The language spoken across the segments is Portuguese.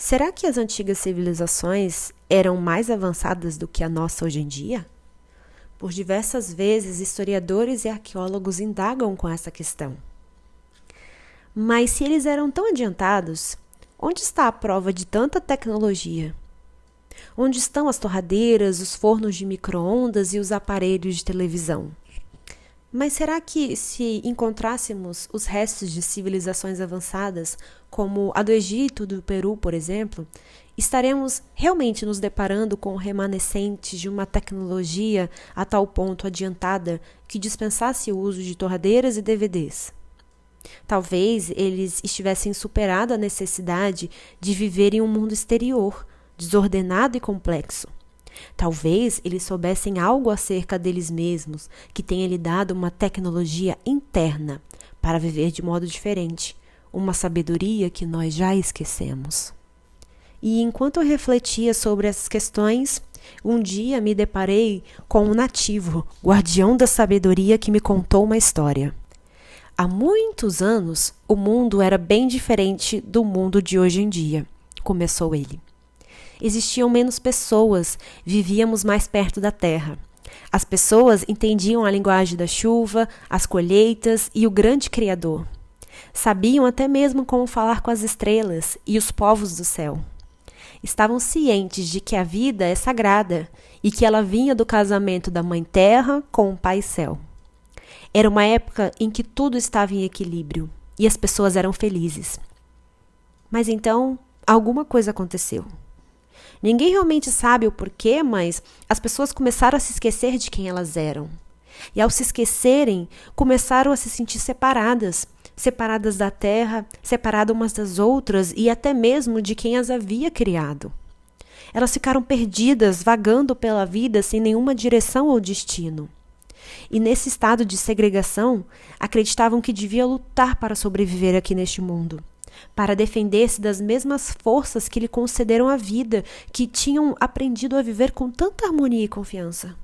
Será que as antigas civilizações eram mais avançadas do que a nossa hoje em dia? Por diversas vezes, historiadores e arqueólogos indagam com essa questão. Mas se eles eram tão adiantados, onde está a prova de tanta tecnologia? Onde estão as torradeiras, os fornos de micro-ondas e os aparelhos de televisão? Mas será que, se encontrássemos os restos de civilizações avançadas, como a do Egito, do Peru, por exemplo, estaremos realmente nos deparando com remanescentes de uma tecnologia a tal ponto adiantada que dispensasse o uso de torradeiras e DVDs? Talvez eles estivessem superado a necessidade de viver em um mundo exterior, desordenado e complexo. Talvez eles soubessem algo acerca deles mesmos, que tenha lhe dado uma tecnologia interna para viver de modo diferente, uma sabedoria que nós já esquecemos. E enquanto eu refletia sobre essas questões, um dia me deparei com um nativo, guardião da sabedoria, que me contou uma história. Há muitos anos, o mundo era bem diferente do mundo de hoje em dia, começou ele. Existiam menos pessoas, vivíamos mais perto da terra. As pessoas entendiam a linguagem da chuva, as colheitas e o grande Criador. Sabiam até mesmo como falar com as estrelas e os povos do céu. Estavam cientes de que a vida é sagrada e que ela vinha do casamento da Mãe Terra com o Pai Céu. Era uma época em que tudo estava em equilíbrio e as pessoas eram felizes. Mas então, alguma coisa aconteceu. Ninguém realmente sabe o porquê, mas as pessoas começaram a se esquecer de quem elas eram. E ao se esquecerem, começaram a se sentir separadas da terra, separadas umas das outras e até mesmo de quem as havia criado. Elas ficaram perdidas, vagando pela vida sem nenhuma direção ou destino. E nesse estado de segregação, acreditavam que devia lutar para sobreviver aqui neste mundo, para defender-se das mesmas forças que lhe concederam a vida, que tinham aprendido a viver com tanta harmonia e confiança.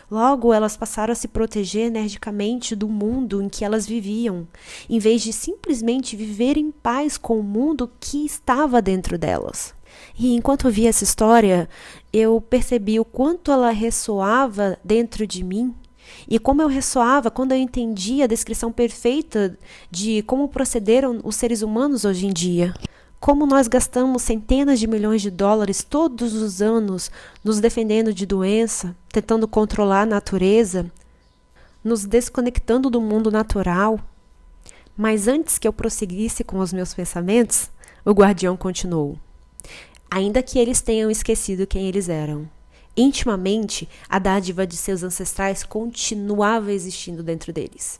Logo, elas passaram a se proteger energicamente do mundo em que elas viviam, em vez de simplesmente viver em paz com o mundo que estava dentro delas. E enquanto eu via essa história, eu percebi o quanto ela ressoava dentro de mim, e como eu ressoava quando eu entendi a descrição perfeita de como procederam os seres humanos hoje em dia. Como nós gastamos centenas de milhões de dólares todos os anos nos defendendo de doença, tentando controlar a natureza, nos desconectando do mundo natural. Mas antes que eu prosseguisse com os meus pensamentos, o guardião continuou. Ainda que eles tenham esquecido quem eles eram, intimamente, a dádiva de seus ancestrais continuava existindo dentro deles.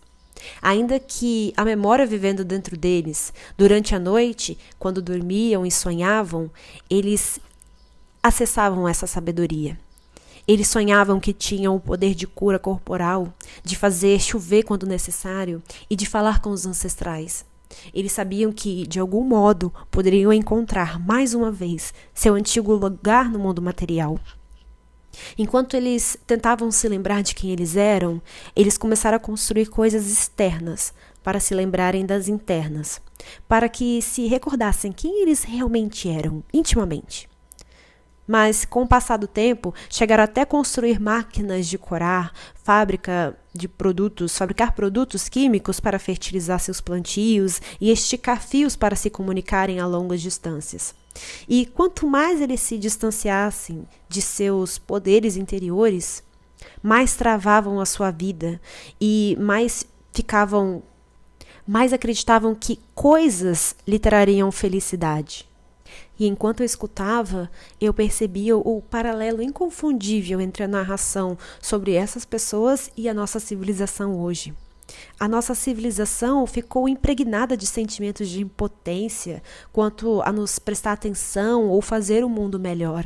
Ainda que a memória vivendo dentro deles, durante a noite, quando dormiam e sonhavam, eles acessavam essa sabedoria. Eles sonhavam que tinham o poder de cura corporal, de fazer chover quando necessário e de falar com os ancestrais. Eles sabiam que, de algum modo, poderiam encontrar, mais uma vez, seu antigo lugar no mundo material. Enquanto eles tentavam se lembrar de quem eles eram, eles começaram a construir coisas externas para se lembrarem das internas, para que se recordassem quem eles realmente eram, intimamente. Mas, com o passar do tempo, chegaram até a construir máquinas de corar, fabricar produtos químicos para fertilizar seus plantios e esticar fios para se comunicarem a longas distâncias. E quanto mais eles se distanciassem de seus poderes interiores, mais travavam a sua vida e mais acreditavam que coisas lhe trariam felicidade. E enquanto eu escutava, eu percebia o paralelo inconfundível entre a narração sobre essas pessoas e a nossa civilização hoje. A nossa civilização ficou impregnada de sentimentos de impotência quanto a nos prestar atenção ou fazer o mundo melhor.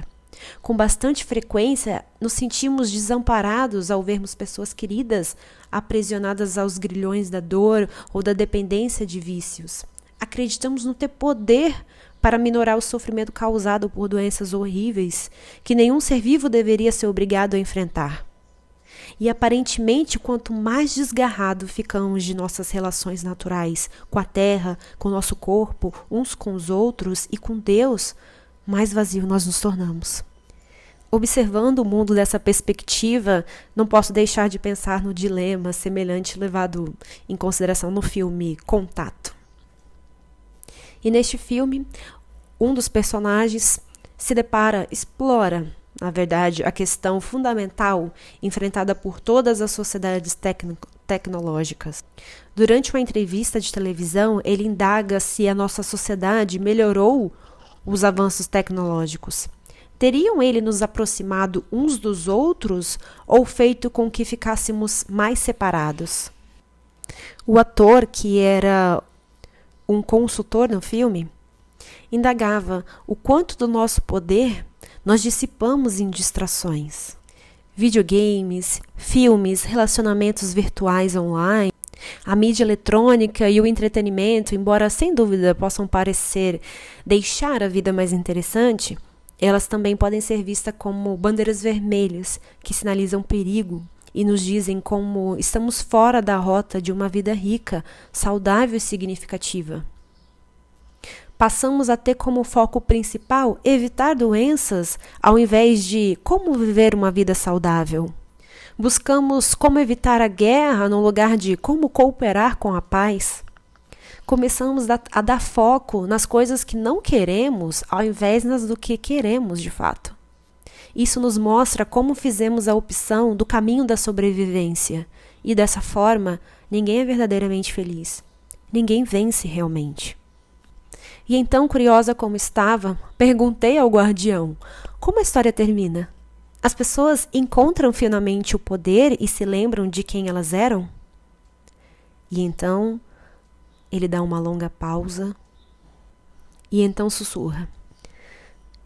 Com bastante frequência, nos sentimos desamparados ao vermos pessoas queridas aprisionadas aos grilhões da dor ou da dependência de vícios. Acreditamos não ter poder para minorar o sofrimento causado por doenças horríveis que nenhum ser vivo deveria ser obrigado a enfrentar. E aparentemente, quanto mais desgarrado ficamos de nossas relações naturais com a terra, com o nosso corpo, uns com os outros e com Deus, mais vazio nós nos tornamos. Observando o mundo dessa perspectiva, não posso deixar de pensar no dilema semelhante levado em consideração no filme Contato. E neste filme, um dos personagens explora, na verdade, a questão fundamental enfrentada por todas as sociedades tecnológicas. Durante uma entrevista de televisão, ele indaga se a nossa sociedade melhorou os avanços tecnológicos. Teriam ele nos aproximado uns dos outros ou feito com que ficássemos mais separados? O ator, que era um consultor no filme, indagava o quanto do nosso poder nós dissipamos em distrações. Videogames, filmes, relacionamentos virtuais online, a mídia eletrônica e o entretenimento, embora sem dúvida possam parecer deixar a vida mais interessante, elas também podem ser vistas como bandeiras vermelhas que sinalizam perigo e nos dizem como estamos fora da rota de uma vida rica, saudável e significativa. Passamos a ter como foco principal evitar doenças ao invés de como viver uma vida saudável. Buscamos como evitar a guerra no lugar de como cooperar com a paz. Começamos a dar foco nas coisas que não queremos ao invés nas do que queremos de fato. Isso nos mostra como fizemos a opção do caminho da sobrevivência e dessa forma ninguém é verdadeiramente feliz. Ninguém vence realmente. E então, curiosa como estava, perguntei ao guardião, como a história termina? As pessoas encontram finalmente o poder e se lembram de quem elas eram? E então, ele dá uma longa pausa e então sussurra.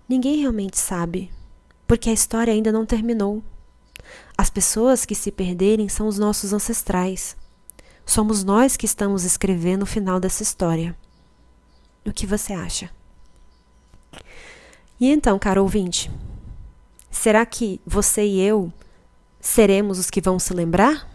Ninguém realmente sabe, porque a história ainda não terminou. As pessoas que se perderem são os nossos ancestrais. Somos nós que estamos escrevendo o final dessa história. O que você acha? E então, caro ouvinte, será que você e eu seremos os que vão se lembrar?